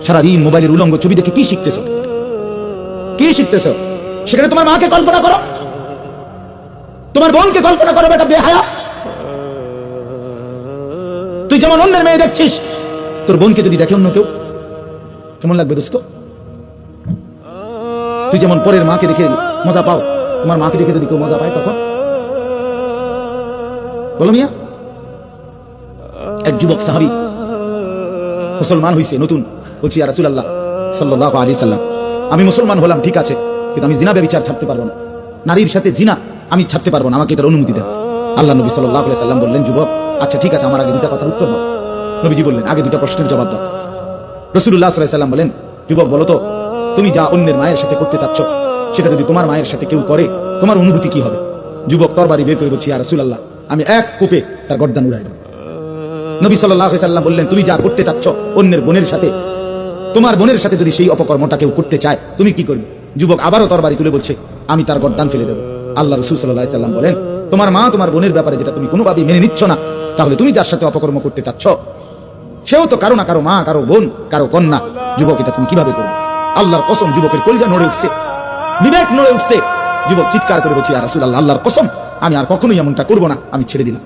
সারাদিন মোবাইলের উলঙ্গ ছবি দেখে কি শিখতেছো? কি শিখতেছো? সেখানে তোমার মাকে কল্পনা করো, তোমার বোনকে কল্পনা করো। বেটা বেহায়া, তুই যেমন অন্যের মেয়ে দেখছিস, তোর বোনকে যদি দেখে অন্য কেউ, কেমন লাগবে দোস্ত? তুই যেমন পরের মাকে দেখে মজা পাও, তোমার মাকে দেখে যদি কেউ মজা পায় তখন? বলো মিয়া। এক যুবক সাহাবী মুসলমান হইছে নতুন, বলছি ইয়া রাসূলুল্লাহ সাল্লাল্লাহু আলাইহি সাল্লাম, আমি মুসলমান হলাম ঠিক আছে, কিন্তু আমি জিনা ব্যভিচার ছাড়তে পারবো না, নারীর সাথে জিনা আমি ছাড়তে পারবো না, আমাকে এটার অনুমতি দেন। আল্লাহ নবী সাল্লাল্লাহু আলাইহি সাল্লাম বললেন, যুবক আচ্ছা ঠিক আছে, আমার আগে দুটা কথার উত্তর দাও। নবীজি বললেন, আগে দুটা প্রশ্নের জবাব দাও। রাসূলুল্লাহ সাল্লাল্লাহু আলাইহি সাল্লাম বলেন, যুবক বলো তো, তুমি যা অন্যের মায়ের সাথে করতে চাচ্ছ, সেটা যদি তোমার মায়ের সাথে কেউ করে, তোমার অনুভূতি কি হবে? যুবক তরবারি বের করে বলছি, ইয়া রাসূলুল্লাহ, আমি এক কোপে তার গর্দান উড়াই দেব। নবী সাল্লাল্লাহু আলাইহি সাল্লাম বললেন, তুমি যা করতে চাচ্ছ অন্যের বোনের সাথে, তোমার বোনের সাথে যদি সেই অপকর্মটা কেউ করতে চায়, তুমি কি করবে? যুবক আবারও তরবারি তুলে বলছে, আমি তার গর্দান ফেলে দেব। আল্লাহ রাসূল সাল্লাল্লাহু আলাইহি সাল্লাম বলেন, তোমার মা তোমার বোনের ব্যাপারে যেটা তুমি কোনোভাবেই মেনে নিচ্ছ না, তাহলে তুমি যার সাথে অপকর্ম করতে চাচ্ছ, সেও তো কারো না কারো মা, কারো বোন, কারো কন্যা। যুবক এটা তুমি কিভাবে করবে? আল্লাহর কসম, যুবকের কলিজা নড়ে উঠছে, বিবেক নড়ে উঠছে। যুবক চিৎকার করে বলছে, ইয়া রাসূলুল্লাহ, আল্লাহর কসম, আমি আর কখনোই এমনটা করবো না, আমি ছেড়ে দিলাম।